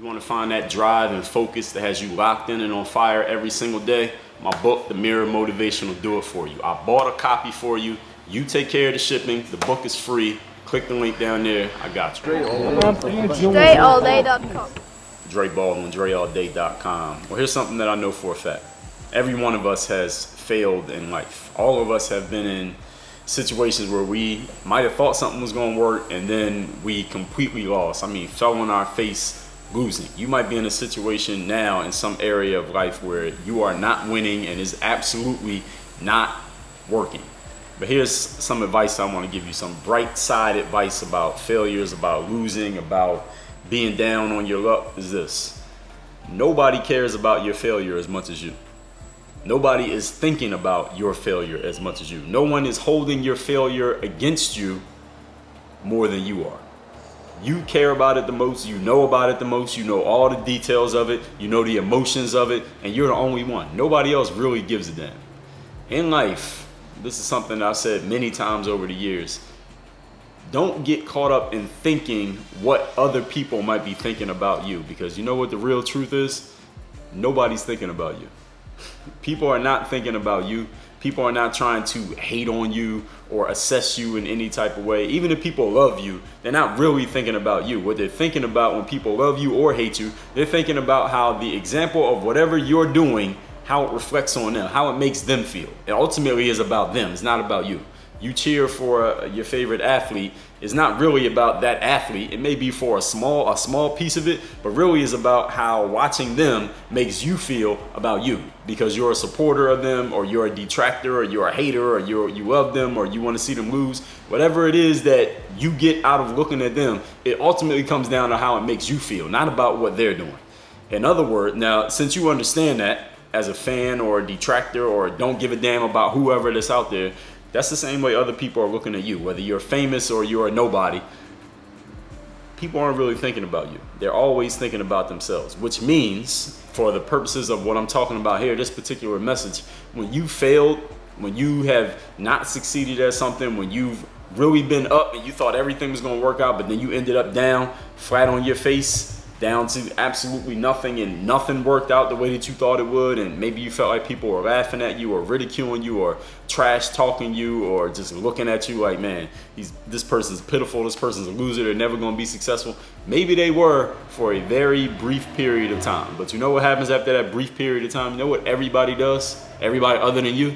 You want to find that drive and focus that has you locked in and on fire every single day? My book, The Mirror Motivation, will do it for you. I bought a copy for you. You take care of the shipping. The book is free. Click the link down there. I got you. DreAllDay.com. Dre Baldwin, DreAllDay.com. Well, here's something that I know for a fact. Every one of us has failed in life. All of us have been in situations where we might have thought something was going to work and then we completely lost. I mean, fell on our face losing. You might be in a situation now in some area of life where you are not winning and is absolutely not working. But here's some advice I want to give you, some bright side advice about failures, about losing, about being down on your luck is this. Nobody cares about your failure as much as you. Nobody is thinking about your failure as much as you. No one is holding your failure against you more than you are. You care about it the most, you know about it the most, you know all the details of it, you know the emotions of it, and you're the only one. Nobody else really gives a damn. In life, this is something I've said many times over the years. Don't get caught up in thinking what other people might be thinking about you, because you know what the real truth is? Nobody's thinking about you. People are not thinking about you. People are not trying to hate on you or assess you in any type of way. Even if people love you, they're not really thinking about you. What they're thinking about when people love you or hate you, they're thinking about how the example of whatever you're doing, how it reflects on them, how it makes them feel. It ultimately is about them. It's not about you. You cheer for your favorite athlete. It's not really about that athlete. It may be for a small piece of it, but really is about how watching them makes you feel about you, because you're a supporter of them, or you're a detractor, or you're a hater, or you love them, or you want to see them lose. Whatever it is that you get out of looking at them, it ultimately comes down to how it makes you feel, not about what they're doing. In other words, now, since you understand that as a fan or a detractor or don't give a damn about whoever that's out there, that's the same way other people are looking at you. Whether you're famous or you're a nobody, people aren't really thinking about you. They're always thinking about themselves, which means, for the purposes of what I'm talking about here, this particular message, when you failed, when you have not succeeded at something, when you've really been up and you thought everything was going to work out, but then you ended up down, flat on your face, down to absolutely nothing, and nothing worked out the way that you thought it would, and maybe you felt like people were laughing at you or ridiculing you or trash talking you or just looking at you like, man, this person's pitiful, this person's a loser, they're never going to be successful. Maybe they were for a very brief period of time, but you know what happens after that brief period of time? You know what everybody does? Everybody other than you?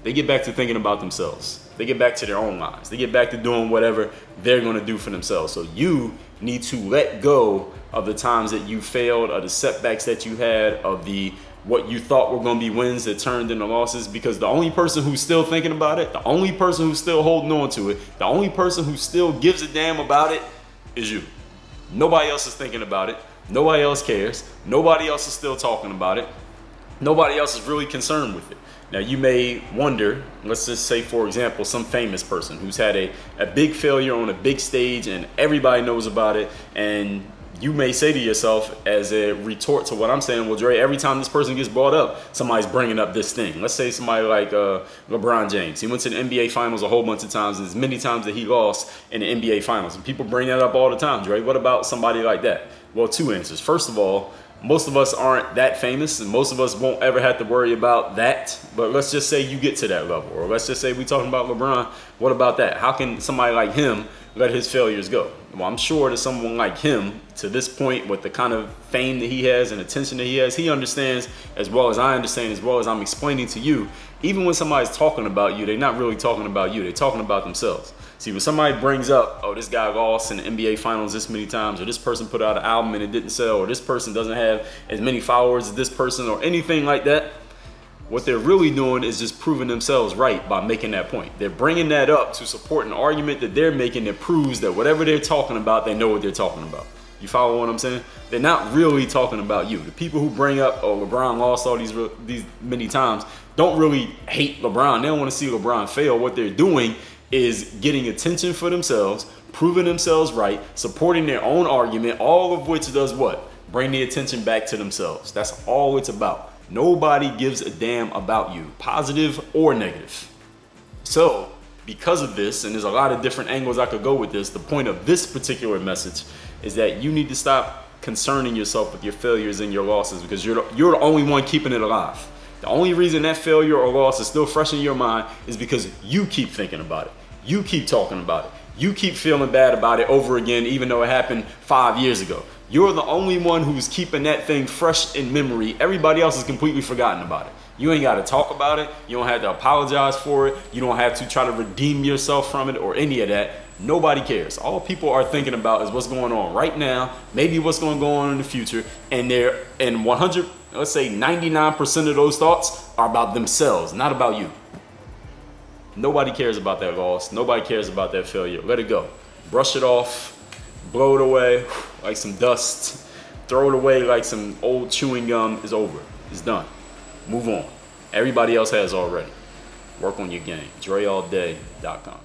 They get back to thinking about themselves. They get back to their own lives. They get back to doing whatever they're going to do for themselves. So you need to let go of the times that you failed, of the setbacks that you had, of the what you thought were going to be wins that turned into losses, because the only person who's still thinking about it, the only person who's still holding on to it, the only person who still gives a damn about it is you. Nobody else is thinking about it. Nobody else cares. Nobody else is still talking about it. Nobody else is really concerned with it. Now, you may wonder, let's just say, for example, some famous person who's had a big failure on a big stage and everybody knows about it, and you may say to yourself as a retort to what I'm saying, well, Dre, every time this person gets brought up, somebody's bringing up this thing. Let's say somebody like LeBron James. He went to the NBA Finals a whole bunch of times, and as many times that he lost in the NBA Finals. And people bring that up all the time, Dre. What about somebody like that? Well, two answers. First of all, most of us aren't that famous, and most of us won't ever have to worry about that. But let's just say you get to that level, or let's just say we're talking about LeBron. What about that? How can somebody like him let his failures go? Well, I'm sure that someone like him, to this point, with the kind of fame that he has and attention that he has, he understands as well as I understand, as well as I'm explaining to you. Even when somebody's talking about you, they're not really talking about you. They're talking about themselves. See, when somebody brings up, oh, this guy lost in the NBA Finals this many times, or this person put out an album and it didn't sell, or this person doesn't have as many followers as this person, or anything like that, what they're really doing is just proving themselves right by making that point. They're bringing that up to support an argument that they're making that proves that whatever they're talking about, they know what they're talking about. You follow what I'm saying? They're not really talking about you. The people who bring up, oh, LeBron lost all these many times, don't really hate LeBron. They don't want to see LeBron fail. What they're doing is getting attention for themselves, proving themselves right, supporting their own argument, all of which does what? Bring the attention back to themselves. That's all it's about. Nobody gives a damn about you, positive or negative. So, because of this, and there's a lot of different angles I could go with this, the point of this particular message is that you need to stop concerning yourself with your failures and your losses, because you're the only one keeping it alive. The only reason that failure or loss is still fresh in your mind is because you keep thinking about it. You keep talking about it. You keep feeling bad about it over again, even though it happened 5 years ago. You're the only one who's keeping that thing fresh in memory. Everybody else has completely forgotten about it. You ain't got to talk about it. You don't have to apologize for it. You don't have to try to redeem yourself from it or any of that. Nobody cares. All people are thinking about is what's going on right now, maybe what's going to go on in the future, and let's say 99% of those thoughts are about themselves, not about you. Nobody cares about that loss. Nobody cares about that failure. Let it go. Brush it off. Blow it away like some dust. Throw it away like some old chewing gum. It's over. It's done. Move on. Everybody else has already. Work on your game. DreAllDay.com.